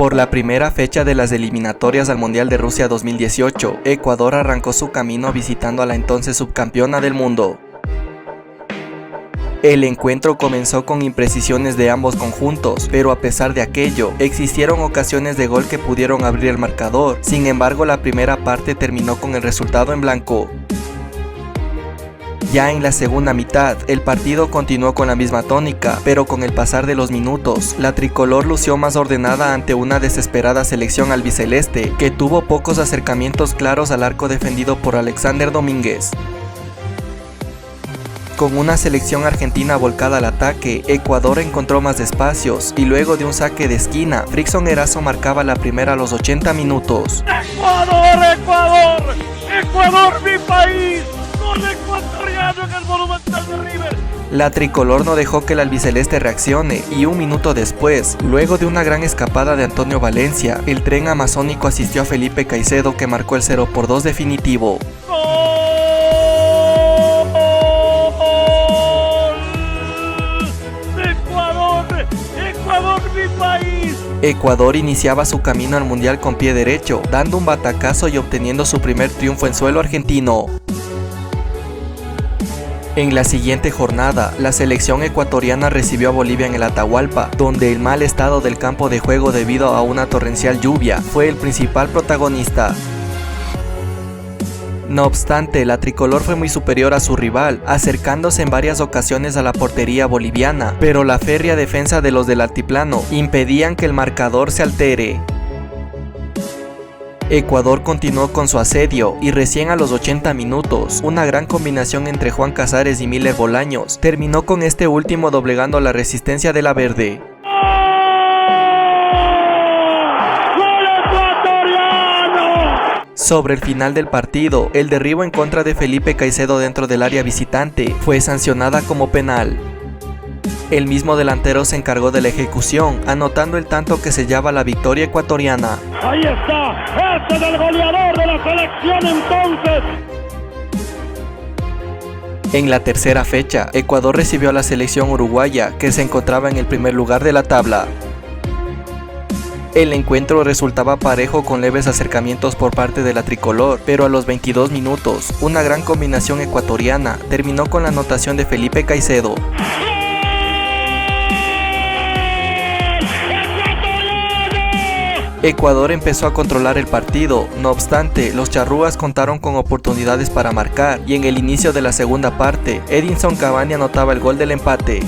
Por la primera fecha de las eliminatorias al Mundial de Rusia 2018, Ecuador arrancó su camino visitando a la entonces subcampeona del mundo. El encuentro comenzó con imprecisiones de ambos conjuntos, pero a pesar de aquello, existieron ocasiones de gol que pudieron abrir el marcador. Sin embargo, la primera parte terminó con el resultado en blanco. Ya en la segunda mitad, el partido continuó con la misma tónica, pero con el pasar de los minutos, la tricolor lució más ordenada ante una desesperada selección albiceleste, que tuvo pocos acercamientos claros al arco defendido por Alexander Domínguez. Con una selección argentina volcada al ataque, Ecuador encontró más espacios y luego de un saque de esquina, Frickson Erazo marcaba la primera a los 80 minutos. ¡Ecuador, Ecuador! ¡Ecuador, mi país! ¡Gol ecuatoriano en el Monumental de River! La tricolor no dejó que el albiceleste reaccione y un minuto después, luego de una gran escapada de Antonio Valencia, el tren amazónico asistió a Felipe Caicedo que marcó el 0-2 definitivo. Ecuador iniciaba su camino al Mundial con pie derecho, dando un batacazo y obteniendo su primer triunfo en suelo argentino. En la siguiente jornada, la selección ecuatoriana recibió a Bolivia en el Atahualpa, donde el mal estado del campo de juego debido a una torrencial lluvia fue el principal protagonista. No obstante, la tricolor fue muy superior a su rival, acercándose en varias ocasiones a la portería boliviana, pero la férrea defensa de los del altiplano impedían que el marcador se altere. Ecuador continuó con su asedio y recién a los 80 minutos, una gran combinación entre Juan Casares y Miller Bolaños terminó con este último doblegando la resistencia de la verde. Sobre el final del partido, el derribo en contra de Felipe Caicedo dentro del área visitante fue sancionada como penal. El mismo delantero se encargó de la ejecución, anotando el tanto que sellaba la victoria ecuatoriana. ¡Ahí está! ¡Este es el goleador de la selección entonces! En la tercera fecha, Ecuador recibió a la selección uruguaya, que se encontraba en el primer lugar de la tabla. El encuentro resultaba parejo con leves acercamientos por parte de la tricolor, pero a los 22 minutos, una gran combinación ecuatoriana terminó con la anotación de Felipe Caicedo. Ecuador empezó a controlar el partido, no obstante, los charrúas contaron con oportunidades para marcar y en el inicio de la segunda parte, Edinson Cavani anotaba el gol del empate.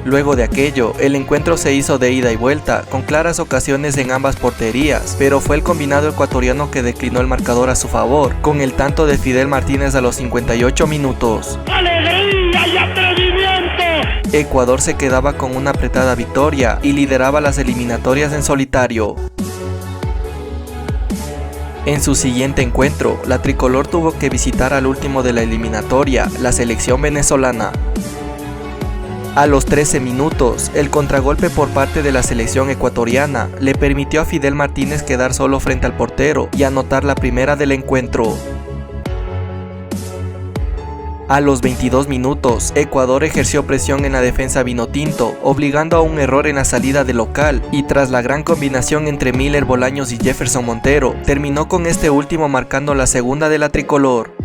Luego de aquello, el encuentro se hizo de ida y vuelta, con claras ocasiones en ambas porterías, pero fue el combinado ecuatoriano que declinó el marcador a su favor, con el tanto de Fidel Martínez a los 58 minutos. ¡Alegría y atrevimiento! Ecuador se quedaba con una apretada victoria y lideraba las eliminatorias en solitario. En su siguiente encuentro, la tricolor tuvo que visitar al último de la eliminatoria, la selección venezolana. A los 13 minutos, el contragolpe por parte de la selección ecuatoriana le permitió a Fidel Martínez quedar solo frente al portero y anotar la primera del encuentro. A los 22 minutos, Ecuador ejerció presión en la defensa vinotinto, obligando a un error en la salida del local, y tras la gran combinación entre Miller Bolaños y Jefferson Montero, terminó con este último marcando la segunda de la tricolor.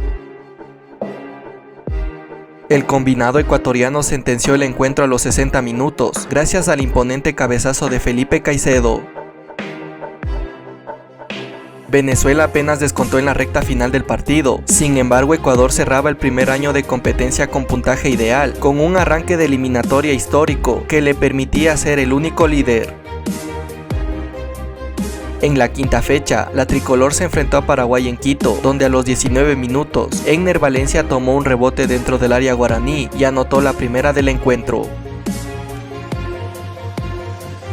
El combinado ecuatoriano sentenció el encuentro a los 60 minutos, gracias al imponente cabezazo de Felipe Caicedo. Venezuela apenas descontó en la recta final del partido, sin embargo Ecuador cerraba el primer año de competencia con puntaje ideal, con un arranque de eliminatoria histórico que le permitía ser el único líder. En la quinta fecha, la tricolor se enfrentó a Paraguay en Quito, donde a los 19 minutos, Egner Valencia tomó un rebote dentro del área guaraní y anotó la primera del encuentro.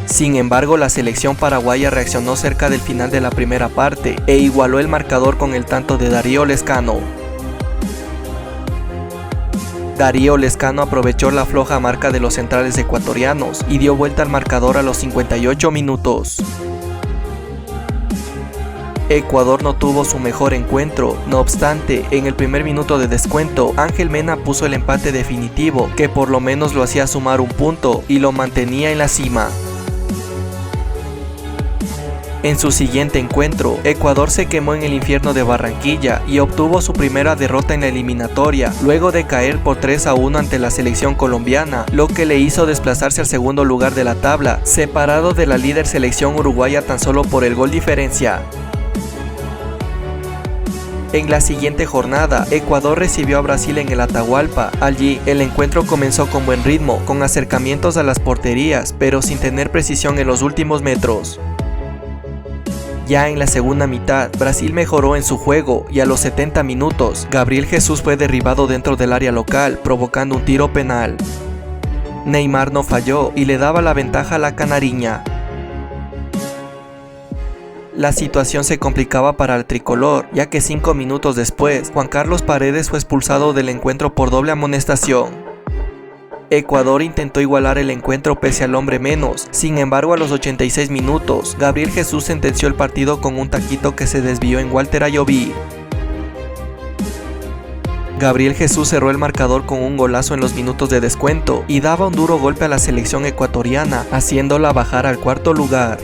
Sin embargo, la selección paraguaya reaccionó cerca del final de la primera parte e igualó el marcador con el tanto de Darío Lezcano. Darío Lezcano aprovechó la floja marca de los centrales ecuatorianos y dio vuelta al marcador a los 58 minutos. Ecuador no tuvo su mejor encuentro, no obstante, en el primer minuto de descuento, Ángel Mena puso el empate definitivo, que por lo menos lo hacía sumar un punto y lo mantenía en la cima. En su siguiente encuentro, Ecuador se quemó en el infierno de Barranquilla y obtuvo su primera derrota en la eliminatoria, luego de caer por 3-1 ante la selección colombiana, lo que le hizo desplazarse al segundo lugar de la tabla, separado de la líder selección uruguaya tan solo por el gol diferencia. En la siguiente jornada, Ecuador recibió a Brasil en el Atahualpa. Allí, el encuentro comenzó con buen ritmo, con acercamientos a las porterías, pero sin tener precisión en los últimos metros. Ya en la segunda mitad, Brasil mejoró en su juego y a los 70 minutos, Gabriel Jesús fue derribado dentro del área local, provocando un tiro penal. Neymar no falló y le daba la ventaja a la canariña. La situación se complicaba para el tricolor, ya que 5 minutos después, Juan Carlos Paredes fue expulsado del encuentro por doble amonestación. Ecuador intentó igualar el encuentro pese al hombre menos, sin embargo a los 86 minutos, Gabriel Jesús sentenció el partido con un taquito que se desvió en Walter Ayoví. Gabriel Jesús cerró el marcador con un golazo en los minutos de descuento y daba un duro golpe a la selección ecuatoriana, haciéndola bajar al cuarto lugar.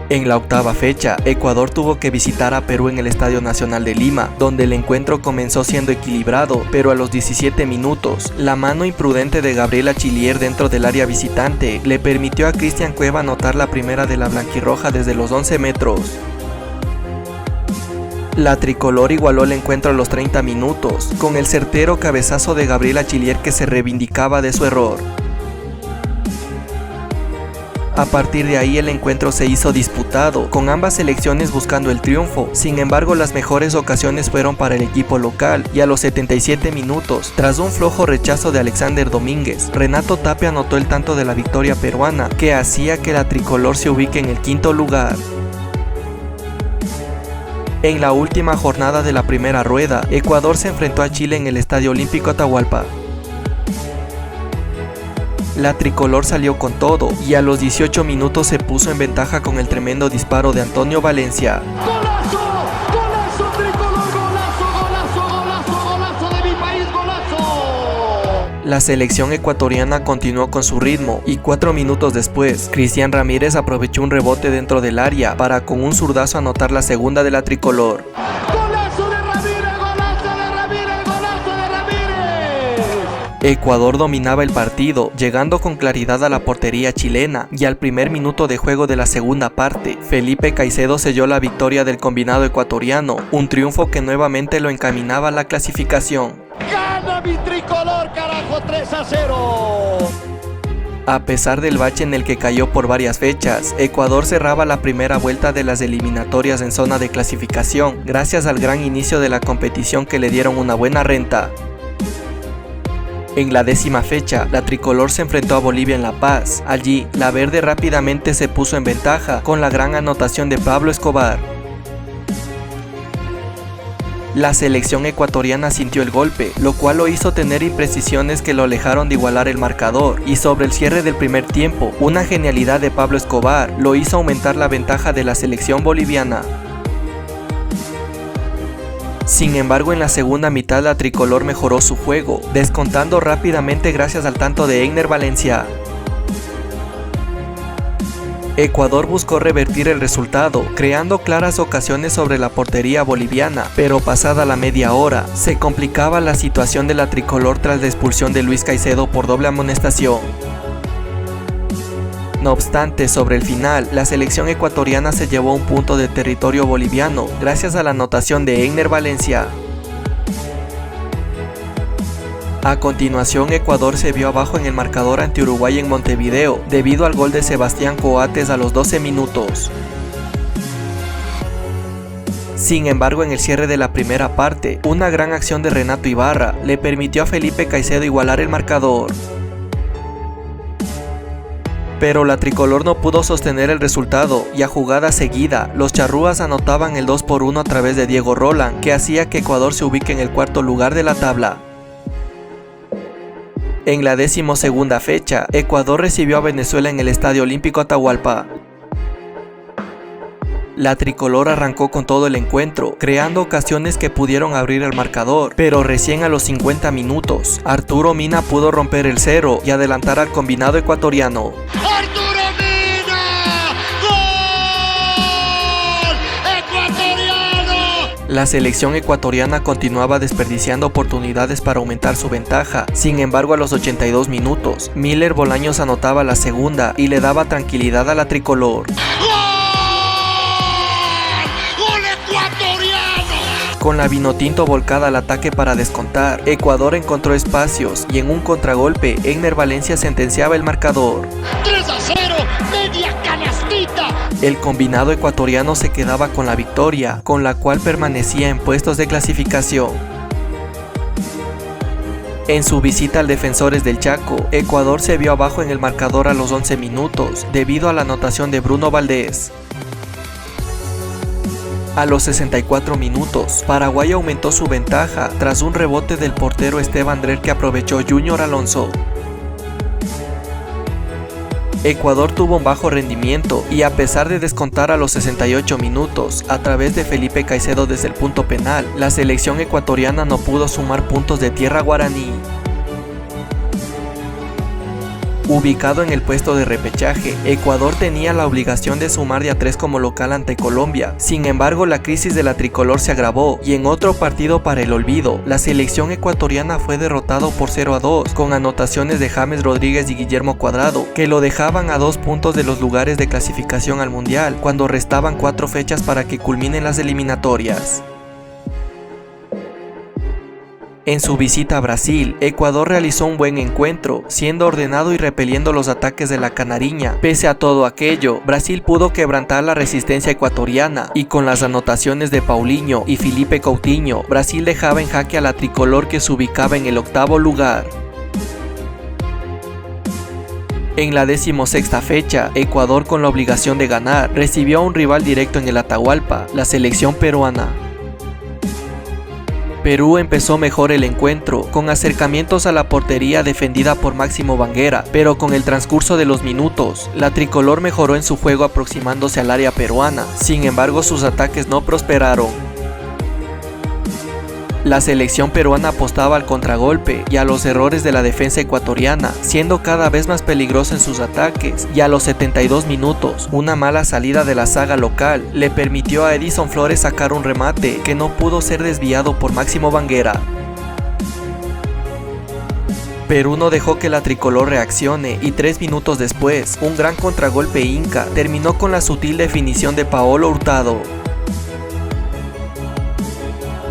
En la octava fecha, Ecuador tuvo que visitar a Perú en el Estadio Nacional de Lima, donde el encuentro comenzó siendo equilibrado, pero a los 17 minutos, la mano imprudente de Gabriel Achillier dentro del área visitante le permitió a Cristian Cueva anotar la primera de la blanquirroja desde los 11 metros. La tricolor igualó el encuentro a los 30 minutos, con el certero cabezazo de Gabriel Achillier que se reivindicaba de su error. A partir de ahí el encuentro se hizo disputado, con ambas selecciones buscando el triunfo. Sin embargo, las mejores ocasiones fueron para el equipo local y a los 77 minutos, tras un flojo rechazo de Alexander Domínguez, Renato Tapia anotó el tanto de la victoria peruana, que hacía que la tricolor se ubique en el quinto lugar. En la última jornada de la primera rueda, Ecuador se enfrentó a Chile en el Estadio Olímpico Atahualpa. La tricolor salió con todo y a los 18 minutos se puso en ventaja con el tremendo disparo de Antonio Valencia. ¡Golazo! ¡Golazo tricolor! ¡Golazo, golazo, golazo, golazo de mi país! ¡Golazo! La selección ecuatoriana continuó con su ritmo y 4 minutos después, Cristian Ramírez aprovechó un rebote dentro del área para con un zurdazo anotar la segunda de la tricolor. Ecuador dominaba el partido, llegando con claridad a la portería chilena, y al primer minuto de juego de la segunda parte, Felipe Caicedo selló la victoria del combinado ecuatoriano, un triunfo que nuevamente lo encaminaba a la clasificación. ¡Gana mi tricolor, carajo! 3-0. A pesar del bache en el que cayó por varias fechas, Ecuador cerraba la primera vuelta de las eliminatorias en zona de clasificación, gracias al gran inicio de la competición que le dieron una buena renta. En la 10ª fecha, la tricolor se enfrentó a Bolivia en La Paz. Allí, la verde rápidamente se puso en ventaja con la gran anotación de Pablo Escobar. La selección ecuatoriana sintió el golpe, lo cual lo hizo tener imprecisiones que lo alejaron de igualar el marcador, y sobre el cierre del primer tiempo, una genialidad de Pablo Escobar lo hizo aumentar la ventaja de la selección boliviana. Sin embargo, en la segunda mitad la tricolor mejoró su juego, descontando rápidamente gracias al tanto de Einer Valencia. Ecuador buscó revertir el resultado, creando claras ocasiones sobre la portería boliviana, pero pasada la media hora, se complicaba la situación de la tricolor tras la expulsión de Luis Caicedo por doble amonestación. No obstante, sobre el final, la selección ecuatoriana se llevó un punto de territorio boliviano, gracias a la anotación de Einer Valencia. A continuación, Ecuador se vio abajo en el marcador ante Uruguay en Montevideo, debido al gol de Sebastián Coates a los 12 minutos. Sin embargo, en el cierre de la primera parte, una gran acción de Renato Ibarra le permitió a Felipe Caicedo igualar el marcador. Pero la tricolor no pudo sostener el resultado y a jugada seguida, los charrúas anotaban el 2-1 a través de Diego Roland, que hacía que Ecuador se ubique en el cuarto lugar de la tabla. En la 12ª fecha, Ecuador recibió a Venezuela en el Estadio Olímpico Atahualpa. La tricolor arrancó con todo el encuentro, creando ocasiones que pudieron abrir el marcador, pero recién a los 50 minutos, Arturo Mina pudo romper el cero y adelantar al combinado ecuatoriano. ¡Arturo Mina! La selección ecuatoriana continuaba desperdiciando oportunidades para aumentar su ventaja. Sin embargo, a los 82 minutos, Miller Bolaños anotaba la segunda y le daba tranquilidad a la tricolor. Con la Vinotinto volcada al ataque para descontar, Ecuador encontró espacios y en un contragolpe, Egner Valencia sentenciaba el marcador. 3-0, media canastita. El combinado ecuatoriano se quedaba con la victoria, con la cual permanecía en puestos de clasificación. En su visita al Defensores del Chaco, Ecuador se vio abajo en el marcador a los 11 minutos, debido a la anotación de Bruno Valdés. A los 64 minutos, Paraguay aumentó su ventaja tras un rebote del portero Esteban Drer que aprovechó Junior Alonso. Ecuador tuvo un bajo rendimiento y a pesar de descontar a los 68 minutos a través de Felipe Caicedo desde el punto penal, la selección ecuatoriana no pudo sumar puntos de tierra guaraní. Ubicado en el puesto de repechaje, Ecuador tenía la obligación de sumar de a 3 como local ante Colombia. Sin embargo, la crisis de la tricolor se agravó y en otro partido para el olvido, la selección ecuatoriana fue derrotado por 0-2 con anotaciones de James Rodríguez y Guillermo Cuadrado, que lo dejaban a 2 puntos de los lugares de clasificación al Mundial, cuando restaban 4 fechas para que culminen las eliminatorias. En su visita a Brasil, Ecuador realizó un buen encuentro, siendo ordenado y repeliendo los ataques de la canariña. Pese a todo aquello, Brasil pudo quebrantar la resistencia ecuatoriana, y con las anotaciones de Paulinho y Felipe Coutinho, Brasil dejaba en jaque a la tricolor que se ubicaba en el 8º lugar. En la 16ª fecha, Ecuador, con la obligación de ganar, recibió a un rival directo en el Atahualpa, la selección peruana. Perú empezó mejor el encuentro, con acercamientos a la portería defendida por Máximo Banguera, pero con el transcurso de los minutos, la tricolor mejoró en su juego aproximándose al área peruana. Sin embargo, sus ataques no prosperaron. La selección peruana apostaba al contragolpe y a los errores de la defensa ecuatoriana, siendo cada vez más peligrosa en sus ataques, y a los 72 minutos, una mala salida de la saga local le permitió a Edison Flores sacar un remate que no pudo ser desviado por Máximo Banguera. Perú no dejó que la tricolor reaccione y 3 minutos después, un gran contragolpe inca terminó con la sutil definición de Paolo Hurtado.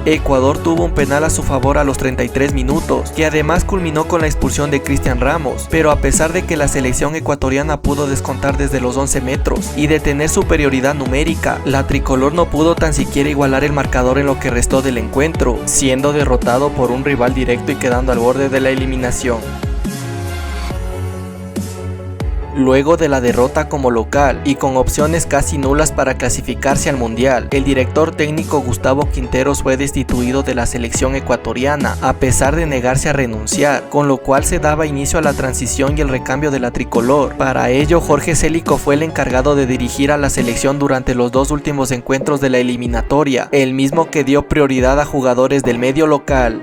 Ecuador tuvo un penal a su favor a los 33 minutos, que además culminó con la expulsión de Cristian Ramos, pero a pesar de que la selección ecuatoriana pudo descontar desde los 11 metros y de tener superioridad numérica, la tricolor no pudo tan siquiera igualar el marcador en lo que restó del encuentro, siendo derrotado por un rival directo y quedando al borde de la eliminación. Luego de la derrota como local y con opciones casi nulas para clasificarse al Mundial, el director técnico Gustavo Quinteros fue destituido de la selección ecuatoriana, a pesar de negarse a renunciar, con lo cual se daba inicio a la transición y el recambio de la tricolor. Para ello, Jorge Célico fue el encargado de dirigir a la selección durante los 2 últimos encuentros de la eliminatoria, el mismo que dio prioridad a jugadores del medio local.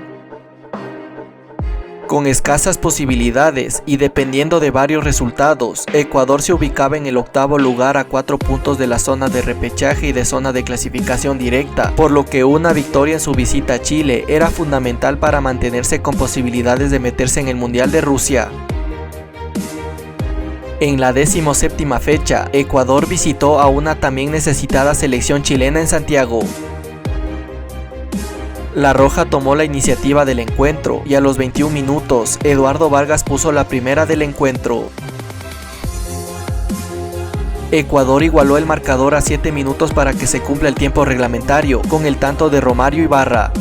Con escasas posibilidades y dependiendo de varios resultados, Ecuador se ubicaba en el 8º lugar a 4 puntos de la zona de repechaje y de zona de clasificación directa, por lo que una victoria en su visita a Chile era fundamental para mantenerse con posibilidades de meterse en el Mundial de Rusia. En la 17ª fecha, Ecuador visitó a una también necesitada selección chilena en Santiago. La Roja tomó la iniciativa del encuentro y a los 21 minutos, Eduardo Vargas puso la primera del encuentro. Ecuador igualó el marcador a 7 minutos para que se cumpla el tiempo reglamentario, con el tanto de Romario Ibarra.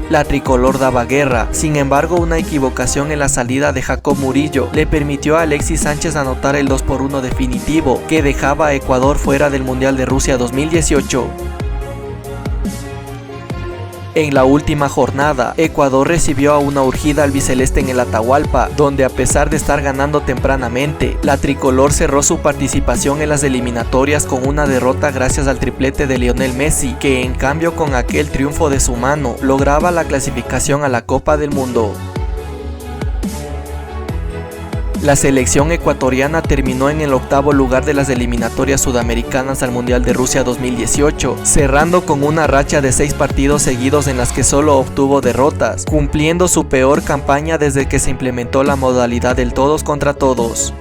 La tricolor daba guerra, sin embargo una equivocación en la salida de Jacob Murillo le permitió a Alexis Sánchez anotar el 2-1 definitivo, que dejaba a Ecuador fuera del Mundial de Rusia 2018. En la última jornada, Ecuador recibió a una urgida albiceleste en el Atahualpa, donde a pesar de estar ganando tempranamente, la tricolor cerró su participación en las eliminatorias con una derrota gracias al triplete de Lionel Messi, que en cambio con aquel triunfo de su mano, lograba la clasificación a la Copa del Mundo. La selección ecuatoriana terminó en el octavo lugar de las eliminatorias sudamericanas al Mundial de Rusia 2018, cerrando con una racha de 6 partidos seguidos en las que solo obtuvo derrotas, cumpliendo su peor campaña desde que se implementó la modalidad del todos contra todos.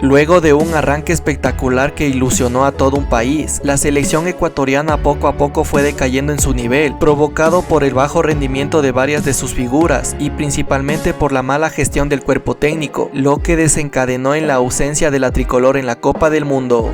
Luego de un arranque espectacular que ilusionó a todo un país, la selección ecuatoriana poco a poco fue decayendo en su nivel, provocado por el bajo rendimiento de varias de sus figuras y principalmente por la mala gestión del cuerpo técnico, lo que desencadenó en la ausencia de la tricolor en la Copa del Mundo.